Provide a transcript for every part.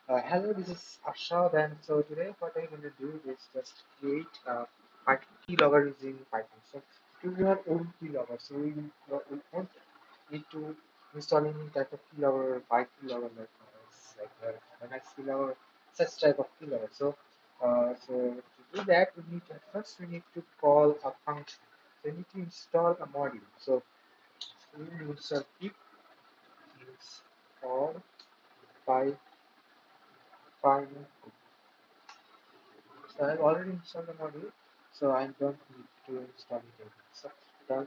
Hello, this is Arshad, and so today what I'm going to do is just create a Python keylogger using Python. So to your own keylogger, so we won't need to install any type of keylogger or by keylogger like the next keylogger, such type of keylogger. So to do that, we need to, first we need to call a function. So we need to install a module. So we need to install pip install py py. So I've already installed the module, so I don't need to install it again. So the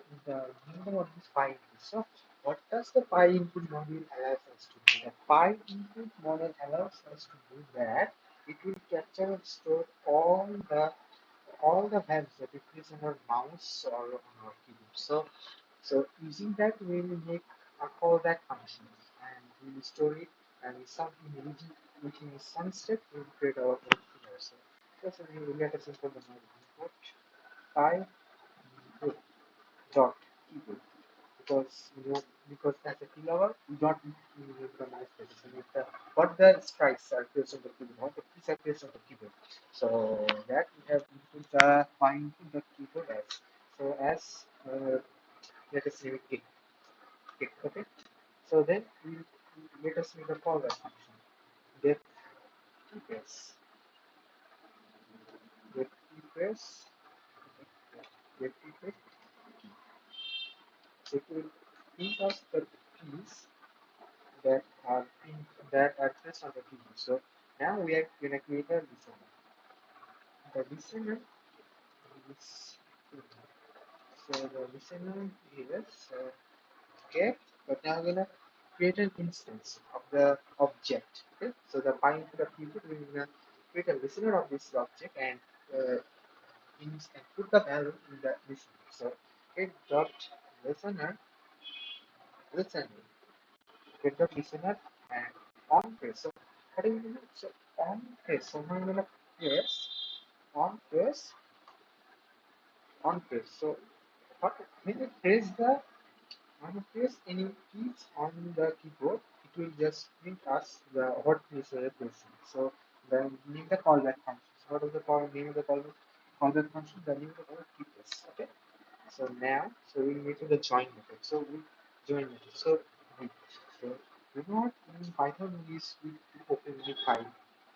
meaning of this pi input. So what does the pi input module allows us to do? The pi input module allows us to do that. It will capture and store all the values that it is on our mouse or on our keyboard. So using that we will make a callback function and we will store it and some within some step we will create our own figure. So first we will get a simple domain input by input dot keyboard because as a keylogger we don't need the mouse position. If the what the strikes are placed on the keyboard, what the keys are placed on the keyboard. So that we have input the find the keyboard as as let us say kick, okay. So then we let us make a callback function. Get keypress, get keypress, get keypress. It will print us the keys that are pressed on the keyboard. So now we are gonna create a listener. The listener is so the listener is get, but now we're gonna create an instance of the object. Okay, so the bind to the keyboard we're gonna create a listener of this object uh, and put the value in the listener. So get dot listener listener get the listener and on press. So what are you gonna do? So on press. So now I'm gonna press on press on press. So what when you press the when you press any keys on the keyboard, it will just print us the what is pressing. So then name the callback function. So what is the name of the callback function? The name of the callback keypress. Okay. So now, so we need to the join method. So we join method. We so do not in Python use we to open any file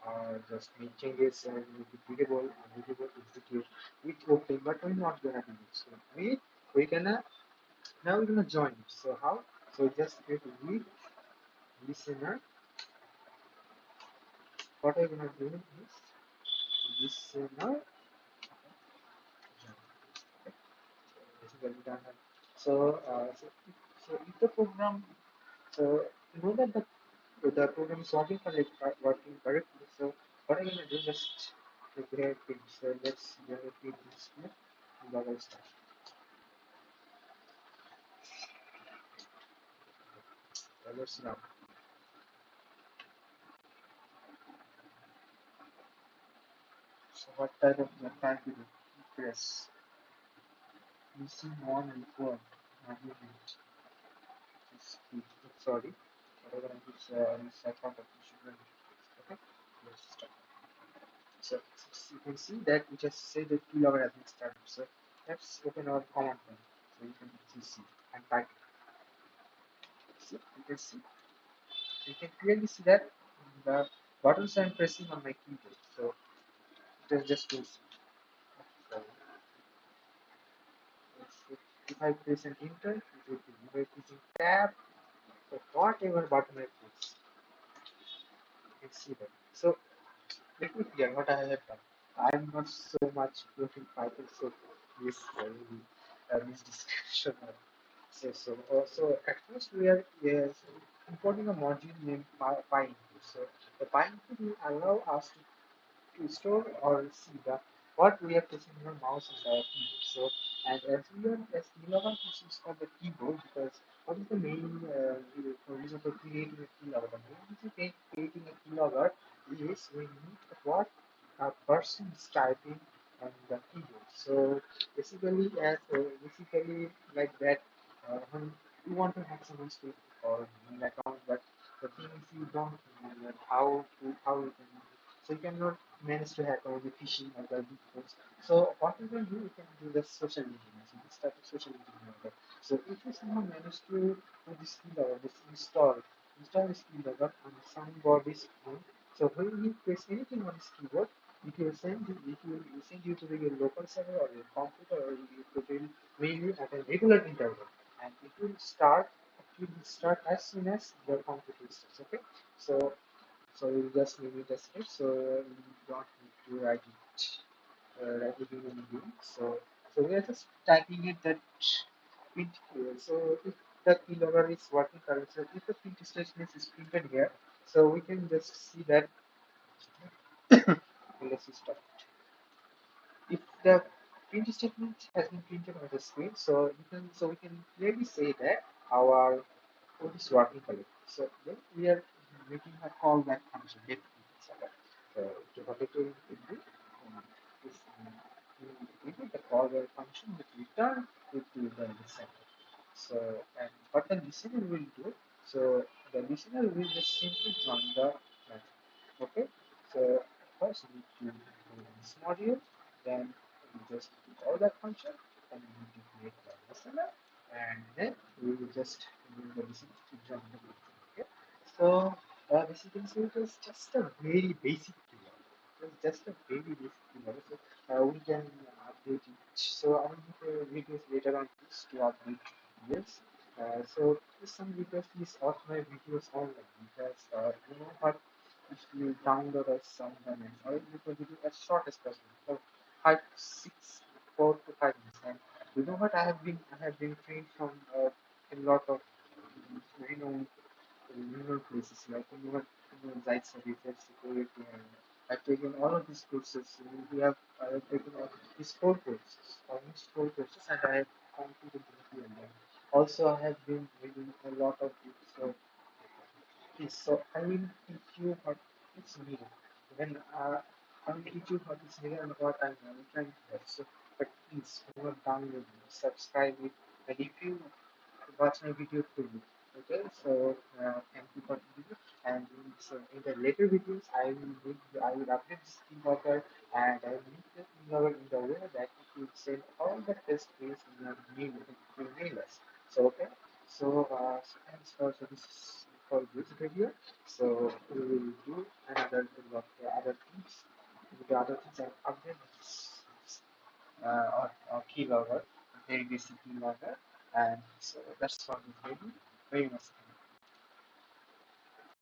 or just make changes and make it readable, unreadable, execute with open, but we're not gonna do it. So we gonna now we're gonna join it. So how? So just create with listener. What I'm gonna do is listener. Basically done. So if the program so you know that the program is working correctly. So what I'm gonna do just to create it. So let's repeat this here. Double start. Let's now. So what type of the type you do? Press. Missing one required argument. Sorry. Whatever this account of okay. Let's start. So you can see that we just say the keylogger has been started. So let's open our command line. So you can see and type. See, you can clearly see that the buttons I'm pressing on my keyboard. So it is just goes. So if I press an enter, it will be if I pressing tab, so whatever button I press, you can see that. So let me clear what I have done. I'm not so much looking Python, so this description. So at first we are yes, importing a module named PyInput. So the PyInput will allow us to store or see the what we are pressing on our mouse and our keyboard. So and as we are as keylogger is for the keyboard because what is the main reason for creating a keylogger? The main reason for creating a keylogger is we need what a person is typing on the keyboard. So basically like that when you want to have someone's Facebook or email account, but The thing is you don't know how you can so you cannot manage to hack all the phishing or the deepfakes. So what you can do, you can do the social engineering. So this type of social engineering. So if you somehow manage to do this keylogger, this install this keylogger on somebody's phone. So when you press anything on this keyboard, it will send you to your local server or your computer or it will mail you at a regular interval, and it will start as soon as your computer starts. Okay, so you just leave it as it. So you don't need to write it in anything. So we are just typing it that print here. So if the keylogger is working correctly, so if the print statement is printed here, so we can just see that. Let's start. If the print statement has been printed on the screen, so we can clearly say that our code is working correctly. So then we are making a callback function get server. So what it will do is we do the callback function with return with the server. So and what the listener will do, so the listener will just simply join the method. Okay, so first we need to do this module, then we just call that function, and we need to create the listener, and then we will just do the listener to join the method. Okay, so basically, so it was just a very basic tool. It was just a very basic tool. So we can update it. So I will make videos later on this to update videos. So some videos please watch my videos online because you know what, if you download a song and I will make a video as short as possible for 5 6 4 to 5 minutes. And you know what, I have been trained from a lot of rural places like Zaitsev research security, and I've taken all of these courses. I have taken all these 4 courses, almost 4 courses, and I have completed the few of them. Also, I have been reading a lot of books. So, please, so I will teach you what is needed. When I will teach you what is needed and what I'm trying to do. So, but please do not download it, subscribe it, and if you watch my video fully. Okay, so thank you for the video. And so in the later videos, I will update this keylogger, and I will make the keylogger in the way that it will send all the test fields in your mail. It will mail us. So okay, so thanks for this for this video. So we will do another other things. The other things I update this or keylogger, very basic keylogger, and so that's for this video. Very much.